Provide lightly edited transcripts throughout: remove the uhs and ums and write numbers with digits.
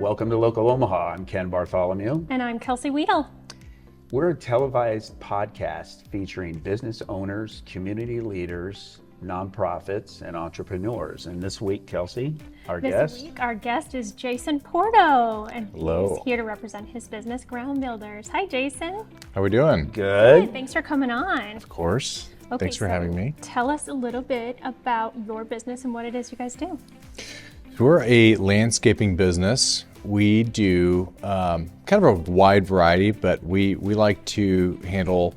welcome to Local Omaha. I'm Ken Bartholomew. And I'm Kelsey Weedle. We're a televised podcast featuring business owners, community leaders, nonprofits, and entrepreneurs. And this week, Kelsey, our guest. This week, our guest is Jason Porto, and Hello. he's here to represent his business, Groundbuilders. Hi, Jason. How we doing? Good. Thanks for coming on. Of course. Okay, Thanks for having me. Tell us a little bit about your business and what it is you guys do. We're a landscaping business. We do kind of a wide variety, but we like to handle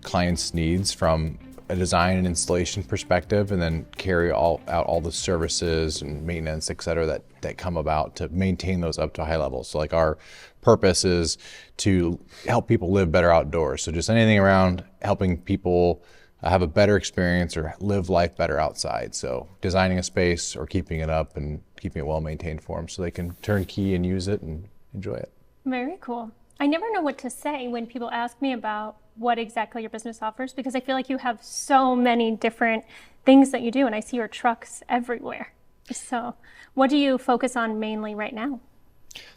clients' needs from a design and installation perspective, and then carry out all the services and maintenance, et cetera, that come about to maintain those up to a high level. So like our purpose is to help people live better outdoors. So just anything around helping people have a better experience or live life better outside. So designing a space or keeping it up and keeping it well maintained for them so they can turnkey and use it and enjoy it. Very cool. I never know what to say when people ask me about what exactly your business offers, because I feel like you have so many different things that you do, and I see your trucks everywhere. So what do you focus on mainly right now?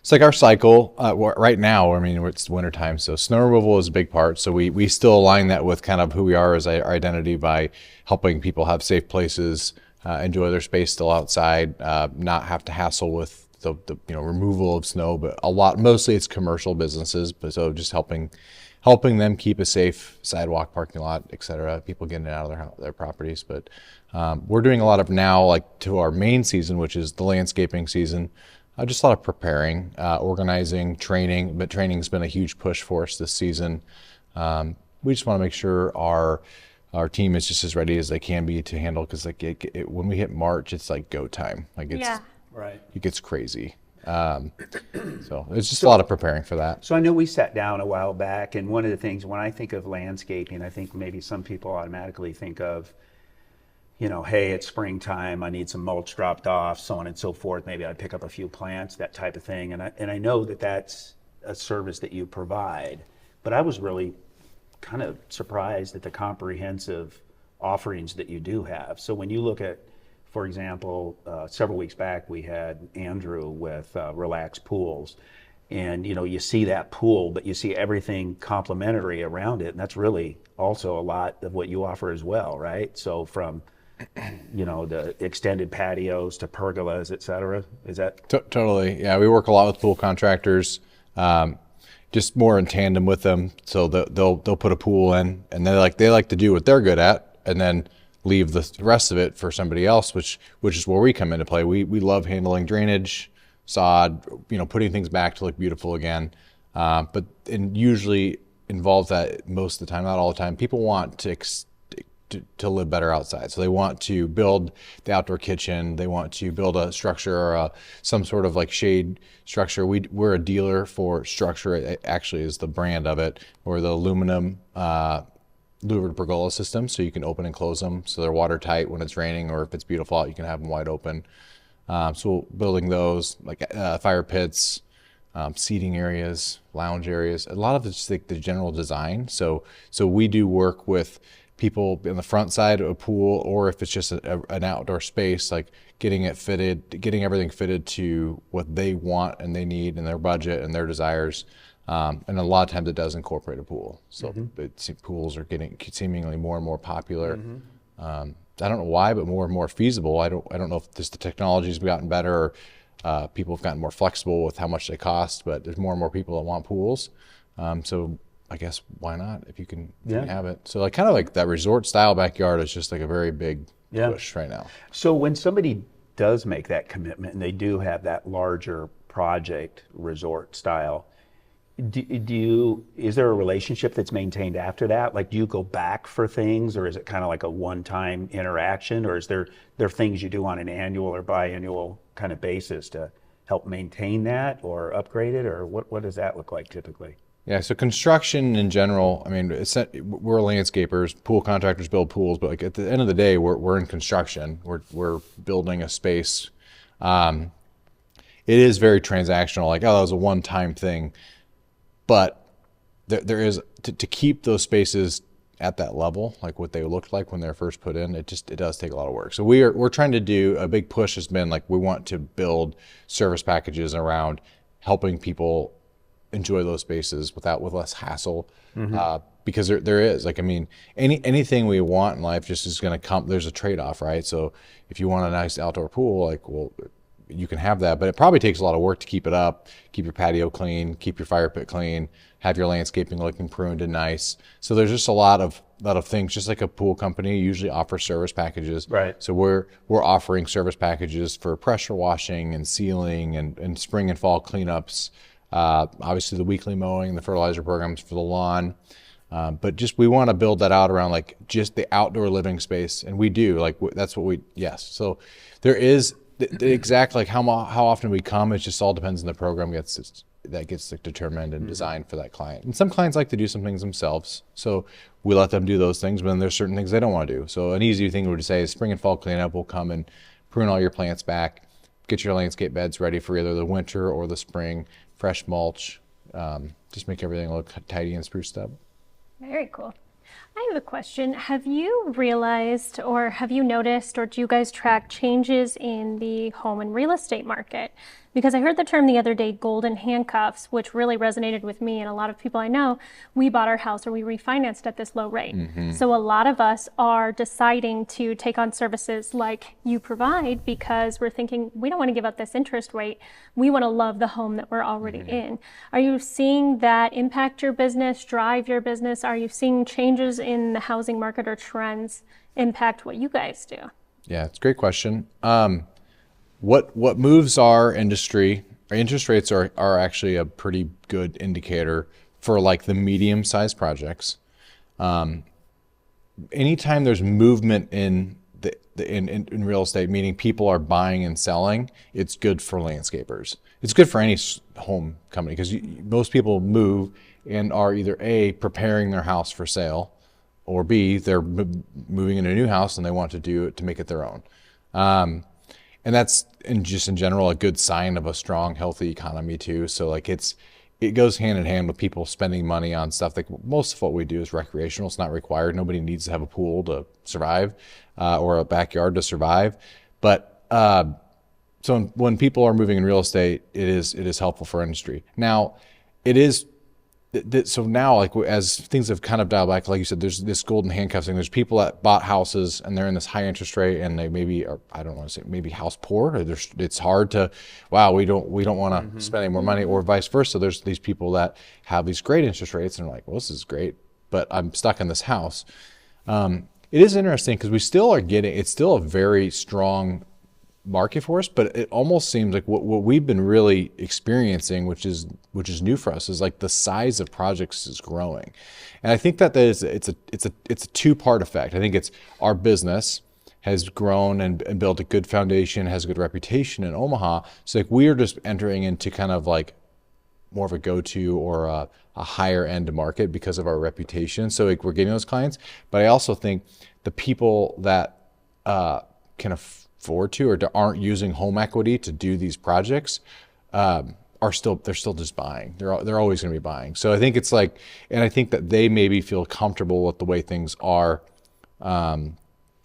It's like our cycle right now. I mean, it's wintertime, so snow removal is a big part. So we still align that with kind of who we are as our identity by helping people have safe places, enjoy their space still outside, not have to hassle with the removal of snow. But mostly it's commercial businesses, but so just helping them keep a safe sidewalk, parking lot, et cetera, people getting out of their properties. But we're doing a lot of now, like to our main season, which is the landscaping season. Just a lot of preparing, organizing, training, but training's been a huge push for us this season. We just want to make sure our team is just as ready as they can be to handle, because when we hit March, it's like go time. Right. It gets crazy. So it's just a lot of preparing for that. So I know we sat down a while back, and one of the things, when I think of landscaping, I think maybe some people automatically think of, hey, it's springtime, I need some mulch dropped off, so on and so forth. Maybe I pick up a few plants, that type of thing. And I know that that's a service that you provide, but I was really kind of surprised at the comprehensive offerings that you do have. So when you look at, for example, several weeks back, we had Andrew with Relax Pools. And, you see that pool, but you see everything complimentary around it. And that's really also a lot of what you offer as well, right? So from the extended patios to pergolas, et cetera. Is that? Totally. Yeah, we work a lot with pool contractors, just more in tandem with them. So they'll put a pool in, and they like to do what they're good at, and then leave the rest of it for somebody else, which is where we come into play. We love handling drainage, sod, putting things back to look beautiful again. But usually involves that most of the time, not all the time. People want to live better outside. So they want to build the outdoor kitchen. They want to build a structure or some sort of like shade structure. We're a dealer for structure. It actually is the brand of it. Or the aluminum louvered pergola system. So you can open and close them. So they're watertight when it's raining, or if it's beautiful out, you can have them wide open. So building those like fire pits, seating areas, lounge areas. A lot of it's like the general design. So we do work with people in the front side of a pool, or if it's just an outdoor space, like getting everything fitted to what they want and they need and their budget and their desires. And a lot of times it does incorporate a pool. So pools are getting seemingly more and more popular. I don't know why, but more and more feasible. I don't know if just the technology's gotten better, or people have gotten more flexible with how much they cost, but there's more and more people that want pools. So I guess why not if you can have it. So kind of like that resort style backyard is just like a very big push right now. So when somebody does make that commitment and they do have that larger project resort style, is there a relationship that's maintained after that? Like, do you go back for things, or is it kind of like a one-time interaction, or is there things you do on an annual or biannual kind of basis to help maintain that or upgrade it, or what does that look like typically? Yeah, so construction in general, I mean, we're landscapers, pool contractors build pools, but like at the end of the day, we're in construction. We're building a space. It is very transactional, like, oh, that was a one-time thing. But there is, to keep those spaces at that level, like what they looked like when they were first put in, it does take a lot of work. So we're trying to do, a big push has been like, we want to build service packages around helping people enjoy those spaces with less hassle. Because there is, like, I mean, anything we want in life just is going to come, there's a trade-off, right? So if you want a nice outdoor pool, like, well, you can have that, but it probably takes a lot of work to keep it up, keep your patio clean, keep your fire pit clean, have your landscaping looking pruned and nice. So there's just a lot of things. Just like a pool company usually offers service packages. Right. So we're offering service packages for pressure washing and sealing and spring and fall cleanups. Obviously the weekly mowing, the fertilizer programs for the lawn. But just, we want to build that out around like just the outdoor living space. And we do, like, that's what yes. So there is the exact, like how often we come, it just all depends on the program that gets determined and designed for that client. And some clients like to do some things themselves. So we let them do those things, but then there's certain things they don't want to do. So an easy thing would say is spring and fall cleanup. We'll come and prune all your plants back, get your landscape beds ready for either the winter or the spring, fresh mulch, just make everything look tidy and spruced up. Very cool. I have a question. Have you realized, or have you noticed, or do you guys track changes in the home and real estate market? Because I heard the term the other day, golden handcuffs, which really resonated with me and a lot of people I know. We bought our house or we refinanced at this low rate. So a lot of us are deciding to take on services like you provide because we're thinking we don't want to give up this interest rate. We want to love the home that we're already in. Are you seeing that impact your business, drive your business? Are you seeing changes in the housing market or trends impact what you guys do? Yeah, it's a great question. What moves our industry, our interest rates are actually a pretty good indicator for like the medium-sized projects. Anytime there's movement in in real estate, meaning people are buying and selling, it's good for landscapers. It's good for any home company because most people move and are either A, preparing their house for sale, or B, they're moving in a new house and they want to do it to make it their own. And that's in general a good sign of a strong, healthy economy too. So like it goes hand in hand with people spending money on stuff. Like most of what we do is recreational. It's not required. Nobody needs to have a pool to survive or a backyard to survive. But so when people are moving in real estate, it is helpful for industry. Now, it is. So now, like as things have kind of dialed back, like you said, there's this golden handcuff thing. There's people that bought houses and they're in this high interest rate, and they maybe are, I don't want to say maybe house poor. It's hard to, wow, we don't want to spend any more money, or vice versa. There's these people that have these great interest rates and are like, well, this is great, but I'm stuck in this house. It is interesting because we still are getting. It's still a very strong market for us, but it almost seems like what we've been really experiencing, which is new for us, is like the size of projects is growing. And I think that it's a two-part effect. I think it's our business has grown and built a good foundation, has a good reputation in Omaha. So like we are just entering into kind of like more of a go-to or a higher end market because of our reputation. So like we're getting those clients, but I also think the people that can afford to or aren't using home equity to do these projects they're still just buying. They're always going to be buying. So I think it's like, and I think that they maybe feel comfortable with the way things are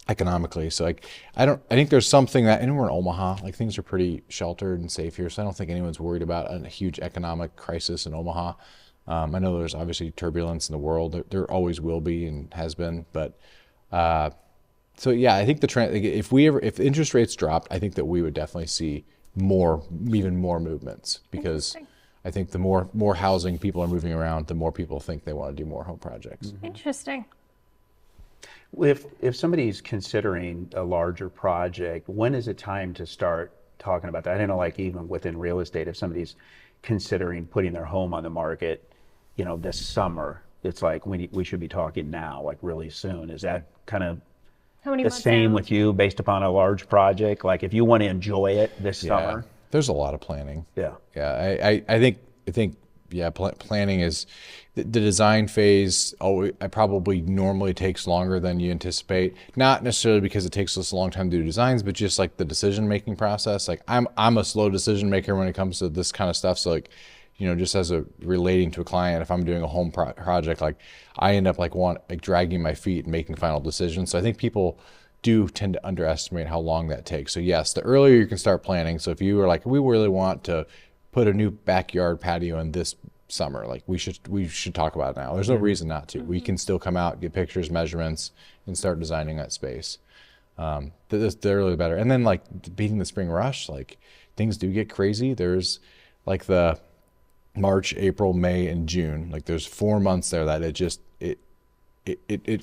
economically. So like I think there's something that, and we're in Omaha, like things are pretty sheltered and safe here. So I don't think anyone's worried about a huge economic crisis in Omaha. I know there's obviously turbulence in the world. There always will be and has been, but so yeah, I think the trend, if interest rates dropped, I think that we would definitely see even more movements, because I think the more housing people are moving around, the more people think they want to do more home projects. Interesting. If somebody's considering a larger project, when is it time to start talking about that? I know, like even within real estate, if somebody's considering putting their home on the market, this summer, it's like we should be talking now, like really soon. Is that kind of the same with you based upon a large project? Like if you want to enjoy it this summer? There's a lot of planning. Yeah. I think planning is the design phase. It probably normally takes longer than you anticipate. Not necessarily because it takes us a long time to do designs, but just like the decision making process. Like I'm a slow decision maker when it comes to this kind of stuff. So like, just as relating to a client, if I'm doing a home project, like I end up like dragging my feet and making final decisions. So I think people do tend to underestimate how long that takes. So yes, the earlier you can start planning. So if you were like, we really want to put a new backyard patio in this summer. Like we should talk about it now. There's no reason not to. We can still come out, get pictures, measurements, and start designing that space. They're really better. And then like beating the spring rush, like things do get crazy. There's like the March, April, May, and June. Like there's 4 months there that it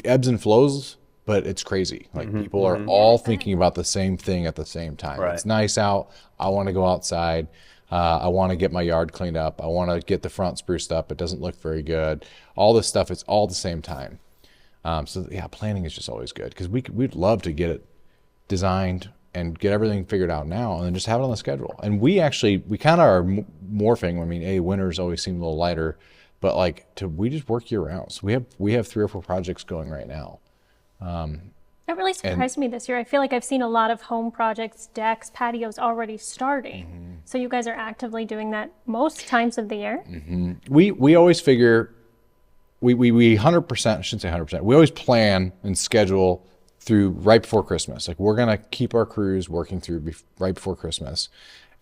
ebbs and flows, but it's crazy. Like people are all thinking about the same thing at the same time. Right. It's nice out. I want to go outside. I want to get my yard cleaned up. I want to get the front spruced up. It doesn't look very good. All this stuff, it's all at the same time. So yeah, planning is just always good because we'd love to get it designed and get everything figured out now and then just have it on the schedule. And we kind of are morphing. I mean, winters always seem a little lighter, but like we just work year round. So we have 3 or 4 projects going right now. That really surprised me this year. I feel like I've seen a lot of home projects, decks, patios already starting. So you guys are actively doing that most times of the year? We always figure, we 100%, I shouldn't say 100%, we always plan and schedule through right before Christmas. Like we're going to keep our crews working through right before Christmas.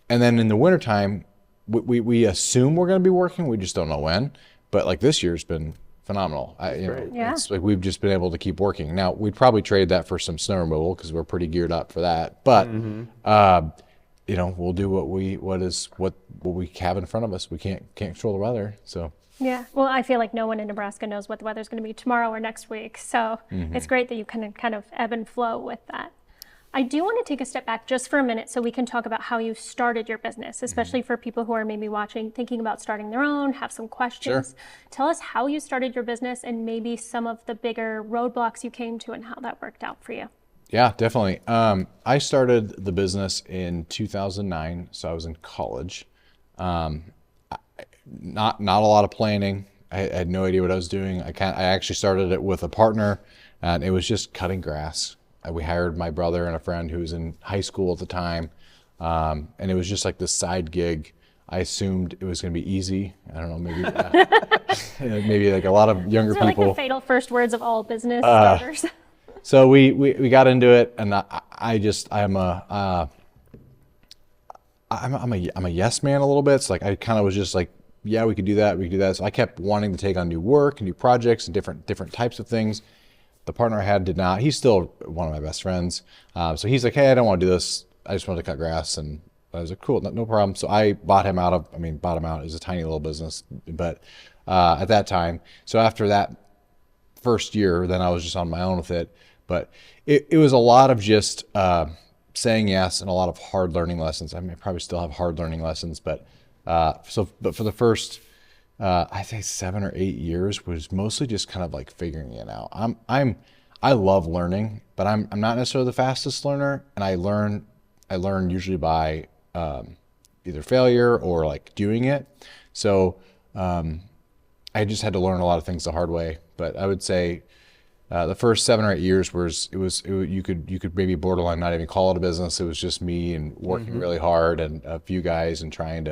And then in the wintertime, we assume we're going to be working, we just don't know when. But like this year's been phenomenal. It's like we've just been able to keep working. Now we'd probably trade that for some snow removal because we're pretty geared up for that. But we'll do what we have in front of us. We can't control the weather. So Yeah. Well, I feel like no one in Nebraska knows what the weather's going to be tomorrow or next week. So it's great that you can kind of ebb and flow with that. I do want to take a step back just for a minute so we can talk about how you started your business, especially for people who are maybe watching, thinking about starting their own, have some questions. Sure. Tell us how you started your business and maybe some of the bigger roadblocks you came to and how that worked out for you. Yeah, definitely. I started the business in 2009, so I was in college. Not a lot of planning. I had no idea what I was doing. I actually started it with a partner, and it was just cutting grass. We hired my brother and a friend who was in high school at the time, and it was just like this side gig. I assumed it was going to be easy. I don't know, maybe maybe like a lot of younger Those are people. like the fatal first words of all business starters. So we got into it, and I'm a yes man a little bit. So like I kind of was just like, yeah, we could do that. So I kept wanting to take on new work and new projects and different types of things. The partner I had did not. He's still one of my best friends. So he's like, hey, I don't want to do this. I just want to cut grass. And I was like, cool, no problem. So I bought him out. It was a tiny little business, but at that time. So after that first year, then I was just on my own with it. But it was a lot of just saying yes and a lot of hard learning lessons. I probably still have hard learning lessons, but for the first, I say 7 or 8 years was mostly just kind of like figuring it out. I love learning, but I'm not necessarily the fastest learner, and I learn usually by either failure or like doing it. So I just had to learn a lot of things the hard way. But I would say the first 7 or 8 years you could maybe borderline not even call it a business. It was just me and working really hard and a few guys and trying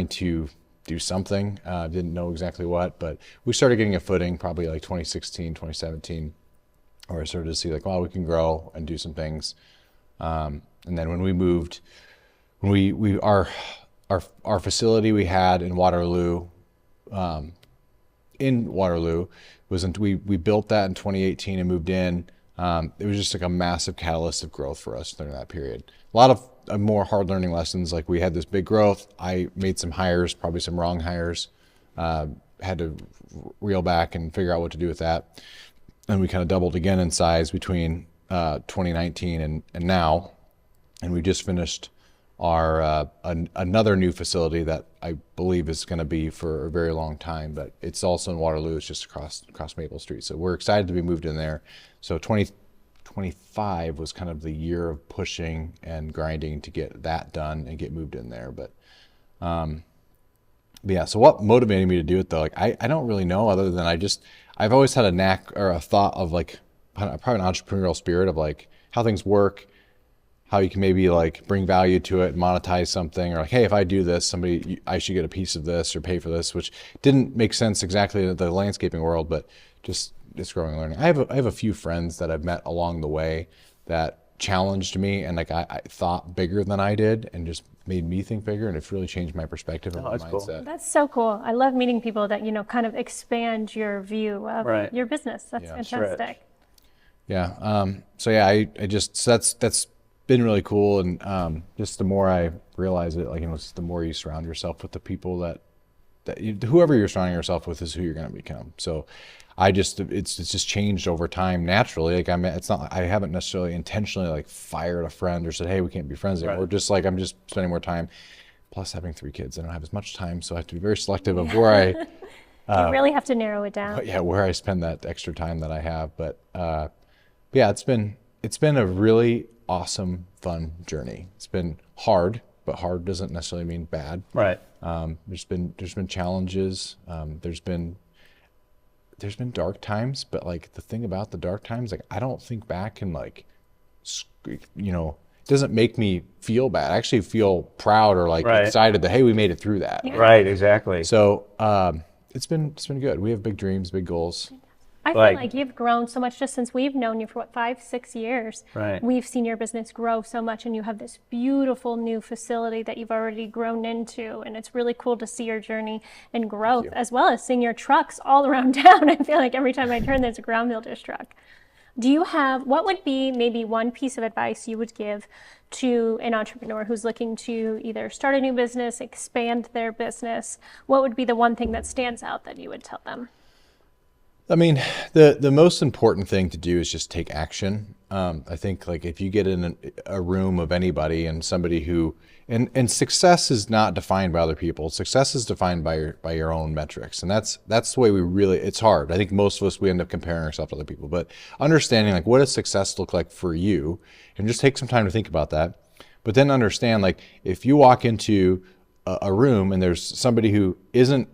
to do something. Didn't know exactly what, but we started getting a footing probably like 2016, 2017, where I started to see like, well, we can grow and do some things. And then when we moved, our facility we had in Waterloo, we built that in 2018 and moved in. It was just like a massive catalyst of growth for us during that period. A lot of more hard learning lessons. Like we had this big growth. I made some hires, probably some wrong hires. Had to reel back and figure out what to do with that. And we kind of doubled again in size between 2019 and now. And we just finished our another new facility that I believe is going to be for a very long time, but it's also in Waterloo. It's just across Maple Street. So we're excited to be moved in there. So 2025 was kind of the year of pushing and grinding to get that done and get moved in there. But yeah, so what motivated me to do it though? Like I don't really know, other than I've always had a knack or a thought of like probably an entrepreneurial spirit of like how things work, how you can maybe like bring value to it, monetize something, or like, hey, if I do this, I should get a piece of this or pay for this, which didn't make sense exactly in the landscaping world, but just growing and learning. I have a few friends that I've met along the way that challenged me, and like I thought bigger than I did, and just made me think bigger, and it's really changed my perspective and my that's cool. mindset. That's so cool. I love meeting people that, kind of expand your view of Right. your business. That's Yeah. fantastic. Yeah. So yeah, I just so that's been really cool, and just the more I realize it, like just the more you surround yourself with the people that whoever you're surrounding yourself with is who you're going to become. So it's just changed over time naturally. Like it's not, I haven't necessarily intentionally like fired a friend or said, hey, we can't be friends anymore. Right. Just like I'm just spending more time. Plus, having 3 kids, I don't have as much time, so I have to be very selective of where I You really have to narrow it down. where I spend that extra time that I have. But yeah, it's been a really awesome, fun journey. It's been hard, but hard doesn't necessarily mean bad. Right. There's been challenges. There's been dark times, but like the thing about the dark times, like I don't think back and like, it doesn't make me feel bad. I actually feel proud or like Right. excited that, hey, we made it through that. Yeah. Right. Exactly. So it's been good. We have big dreams, big goals. I feel Like- like you've grown so much just since we've known you for 5-6 years. Right. We've seen your business grow so much, and you have this beautiful new facility that you've already grown into. And it's really cool to see your journey and growth, as well as seeing your trucks all around town. I feel like every time I turn, there's a Groundbuilders truck. What would be maybe one piece of advice you would give to an entrepreneur who's looking to either start a new business, expand their business? What would be the one thing that stands out that you would tell them? I mean, the most important thing to do is just take action. I think like if you get in a room of anybody and somebody who, and success is not defined by other people. Success is defined by your own metrics. And that's the way it's hard. I think most of us, we end up comparing ourselves to other people, but understanding like what does success look like for you, and just take some time to think about that. But then understand like if you walk into a room and there's somebody who isn't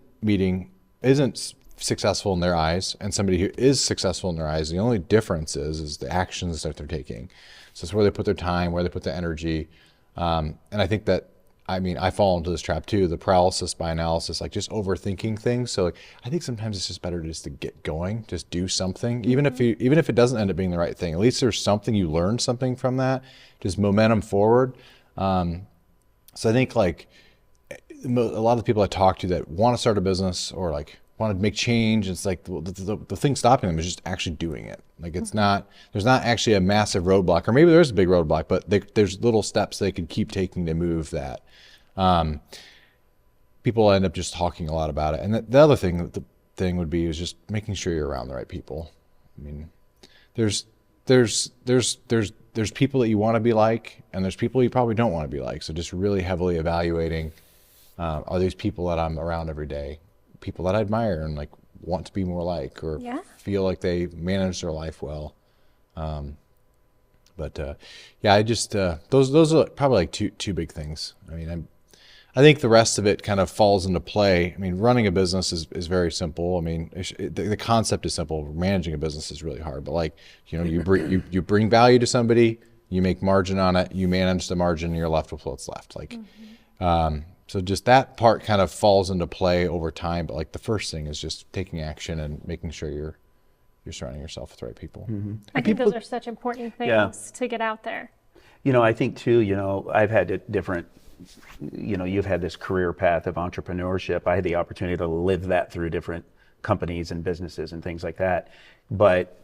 successful in their eyes and somebody who is successful in their eyes, the only difference is the actions that they're taking. So it's where they put their time, where they put their energy. And I think that, I fall into this trap too, the paralysis by analysis, like just overthinking things. So like, I think sometimes it's just better just to get going, just do something, even if it doesn't end up being the right thing, at least there's something, you learn something from that, just momentum forward. So I think like a lot of the people I talk to that want to start a business or like want to make change, it's like the thing stopping them is just actually doing it. Like there's not actually a massive roadblock, or maybe there's a big roadblock, but there's little steps they can keep taking to move that. People end up just talking a lot about it. And the other thing, the thing would be is just making sure you're around the right people. I mean, there's people that you want to be like, and there's people you probably don't want to be like. So just really heavily evaluating, are these people that I'm around every day, people that I admire and like want to be more like, or feel like they manage their life well. Yeah, I just those are probably like two big things. I mean, I think the rest of it kind of falls into play. I mean, running a business is very simple. I mean, the concept is simple. Managing a business is really hard. But like, you bring value to somebody, you make margin on it, you manage the margin, and you're left with what's left. Like, so just that part kind of falls into play over time. But like the first thing is just taking action and making sure you're surrounding yourself with the right people. I think those are such important things to get out there. I think too, I've had different, you've had this career path of entrepreneurship. I had the opportunity to live that through different companies and businesses and things like that. But,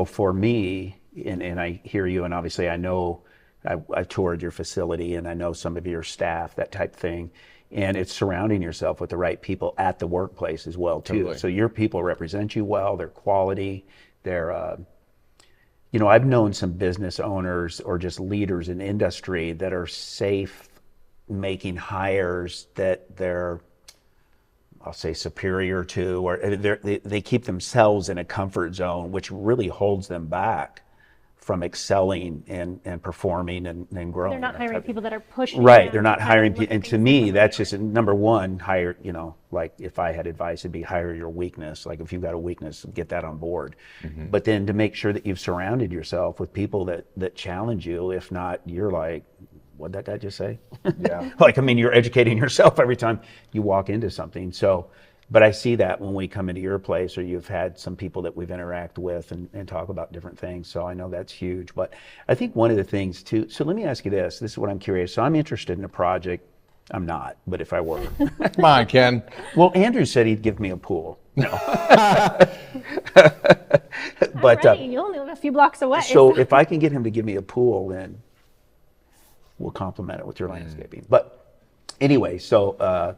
for me, and I hear you, and obviously I know I've toured your facility and I know some of your staff, that type of thing. And it's surrounding yourself with the right people at the workplace as well, too. Totally. So your people represent you well, they're quality, they're, I've known some business owners or just leaders in industry that are safe making hires that they're, I'll say, superior to, or they keep themselves in a comfort zone, which really holds them back from excelling and performing and growing. They're not hiring people that are pushing. Right, them they're not to hiring look people. at And to things me, differently. that's just number one, hire, like if I had advice, it'd be hire your weakness. Like if you've got a weakness, get that on board. But then to make sure that you've surrounded yourself with people that challenge you. If not, you're like, what'd that guy just say? Yeah. Like, you're educating yourself every time you walk into something. So But I see that when we come into your place, or you've had some people that we've interacted with and talk about different things. So I know that's huge. But I think one of the things too, so let me ask you this. This is what I'm curious. So I'm interested in a project. I'm not, but if I were. Come on, Ken. Well, Andrew said he'd give me a pool. No. But Alrighty, you only live a few blocks away. so if I can get him to give me a pool, then we'll complement it with your landscaping. But anyway, so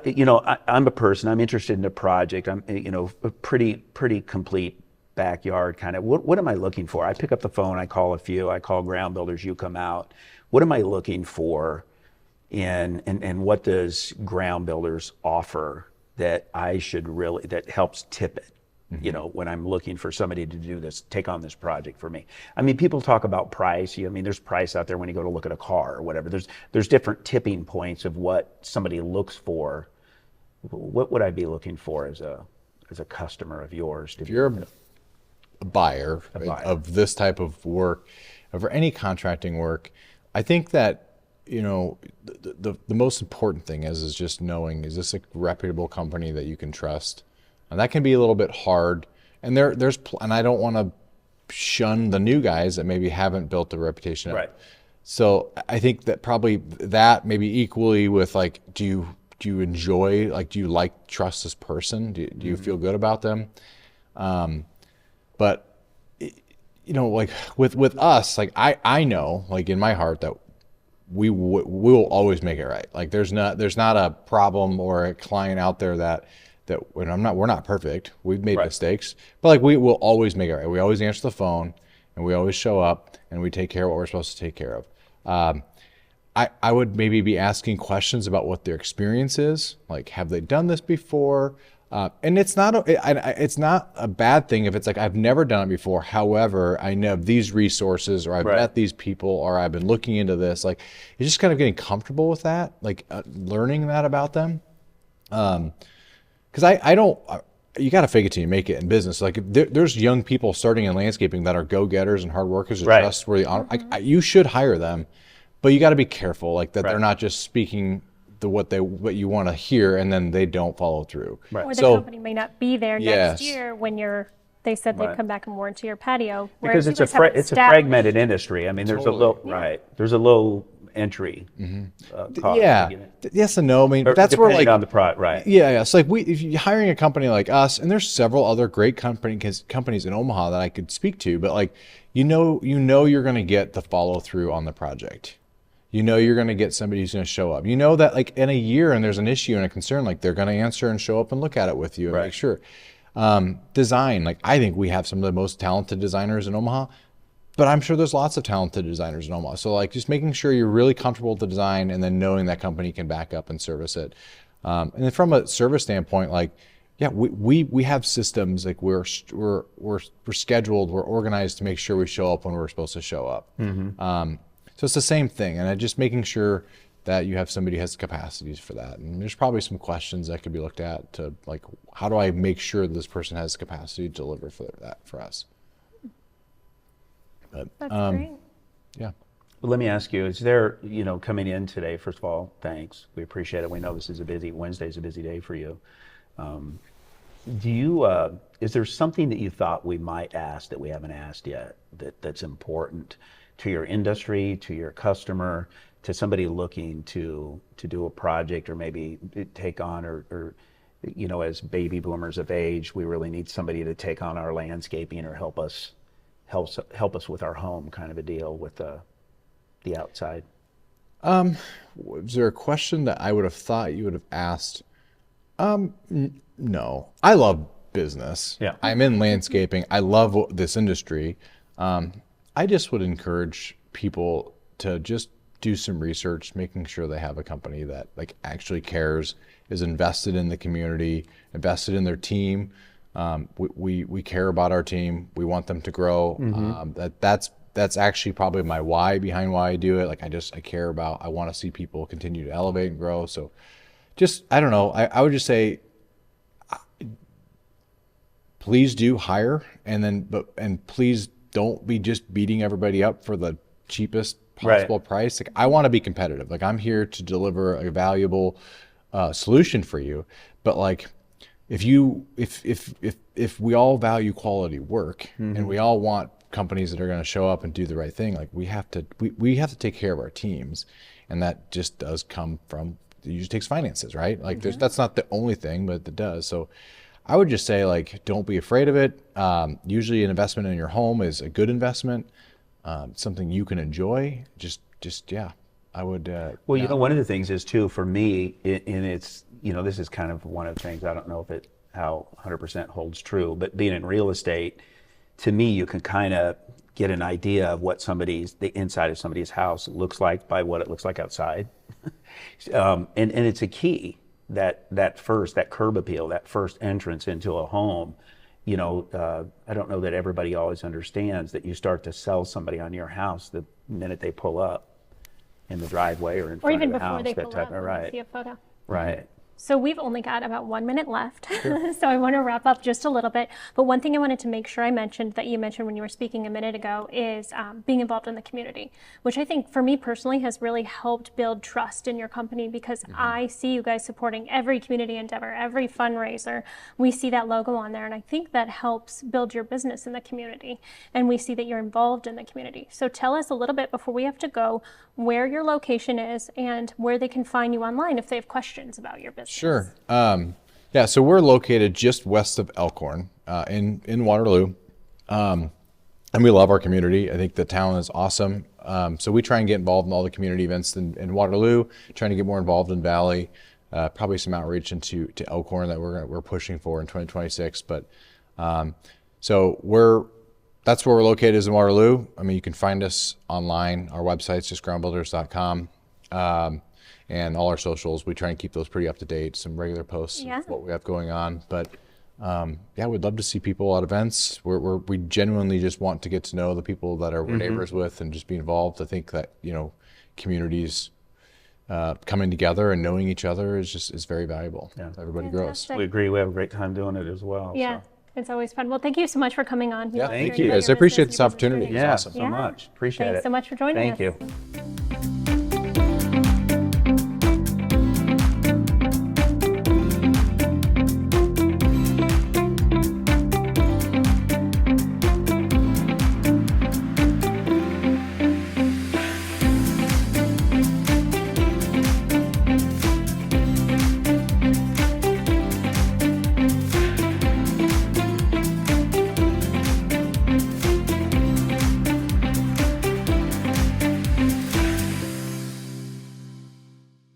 you know, I'm a person. I'm interested in a project. I'm, you know, a pretty complete backyard kind of. What am I looking for? I pick up the phone. I call a few. I call Groundbuilders. You come out. What am I looking for? And what does Groundbuilders offer that I should really, that helps tip it? You know, when I'm looking for somebody to do this, take on this project for me. I mean, people talk about price. I mean, there's price out there when you go to look at a car or whatever. There's different tipping points of what somebody looks for. What would I be looking for as a customer of yours? If you're a buyer of this type of work, of any contracting work, I think that, you know, the most important thing is just knowing, is this a reputable company that you can trust? And that can be a little bit hard. And and I don't want to shun the new guys that maybe haven't built a reputation up. Right. So I think that probably that maybe equally with like, do you enjoy, like, do you trust this person? Do you feel good about them? But you know, like with us, like I know, like in my heart, that we will always make it right. Like there's not a problem or a client out there that when we're not perfect. We've made mistakes, but like we will always make it right. We always answer the phone, and we always show up, and we take care of what we're supposed to take care of. I would maybe be asking questions about what their experience is. Like, have they done this before? And it's not a bad thing if it's like, I've never done it before. However, I know these resources, or I've met these people, or I've been looking into this. Like, you're just kind of getting comfortable with that, like learning that about them. Because I don't, you got to fake it till you make it in business. Like there's young people starting in landscaping that are go-getters and hard workers, and trustworthy. You should hire them, but you got to be careful, like that they're not just speaking what you want to hear, and then they don't follow through. Right. Or the company may not be there next year when they said they'd come back and warranty your patio. Because it's a fragmented industry. I mean, there's a low entry cost. Yes and no. I mean, that's where, like, on the it's like if you're hiring a company like us, and there's several other great companies in Omaha that I could speak to, but like, you know you're going to get the follow through on the project. You know you're going to get somebody who's going to show up. You know that, like, in a year and there's an issue and a concern, like, they're going to answer and show up and look at it with you and make sure. Design, like, I think we have some of the most talented designers in Omaha, but I'm sure there's lots of talented designers in Omaha. So, like, just making sure you're really comfortable with the design, and then knowing that company can back up and service it. And then from a service standpoint, like, we have systems, like we're scheduled, we're organized to make sure we show up when we're supposed to show up. So it's the same thing, and just making sure that you have somebody who has the capacities for that. And there's probably some questions that could be looked at to, like, how do I make sure this person has the capacity to deliver for us? But, that's great. Yeah. Well, let me ask you, is there, coming in today, first of all, thanks. We appreciate it. We know this is Wednesday's a busy day for you. Is there something that you thought we might ask that we haven't asked yet that's important to your industry, to your customer, to somebody looking to do a project, or maybe take on, or as baby boomers of age, we really need somebody to take on our landscaping or help us with our home, kind of a deal with the outside? Was there a question that I would have thought you would have asked? No. I love business. Yeah. I'm in landscaping. I love this industry. I just would encourage people to just do some research, making sure they have a company that, like, actually cares, is invested in the community, invested in their team. We care about our team. We want them to grow. That's actually probably my why behind why I do it. Like, I care about, I want to see people continue to elevate and grow. So just, I don't know. I would just say, please do hire, and please don't be just beating everybody up for the cheapest possible price. Like, I want to be competitive. Like, I'm here to deliver a valuable solution for you, but, like, if we all value quality work and we all want companies that are going to show up and do the right thing, like we have to take care of our teams, and that just does come from, it usually takes finances, right? Like that's not the only thing, but it does. So I would just say, like, don't be afraid of it. Usually an investment in your home is a good investment, something you can enjoy. Just yeah, I would. Well, you know, one of the things is too, for me, and it's, you know, this is kind of one of the things, I don't know if how 100% holds true, but being in real estate, to me, you can kind of get an idea of what the inside of somebody's house looks like by what it looks like outside. And it's a key, that curb appeal, that first entrance into a home. You know, I don't know that everybody always understands that you start to sell somebody on your house the minute they pull up in the driveway or in front of the house. Or even before they pull up, right. I see a photo. Right. So we've only got about 1 minute left, so I want to wrap up just a little bit. But one thing I wanted to make sure I mentioned, that you mentioned when you were speaking a minute ago, is being involved in the community, which I think for me personally has really helped build trust in your company, because I see you guys supporting every community endeavor, every fundraiser. We see that logo on there, and I think that helps build your business in the community, and we see that you're involved in the community. So tell us a little bit, before we have to go, where your location is and where they can find you online if they have questions about your business. Sure. Yeah, so we're located just west of Elkhorn, in Waterloo. And we love our community. I think the town is awesome. So we try and get involved in all the community events in Waterloo, trying to get more involved in Valley, probably some outreach to Elkhorn that we're pushing for in 2026. But so that's where we're located, is in Waterloo. I mean, you can find us online. Our website's just groundbuilders.com. And all our socials, we try and keep those pretty up to date, some regular posts of what we have going on. But yeah, we'd love to see people at events. We genuinely just want to get to know the people that we're neighbors with and just be involved. I think that, you know, communities coming together and knowing each other is very valuable. Yeah. Everybody grows. We agree. We have a great time doing it as well. Yeah. So. It's always fun. Well, thank you so much for coming on. Yeah, thank you guys. I appreciate this opportunity. Yeah, it's awesome. so much. Appreciate it. Thanks so much for joining us. Thank you.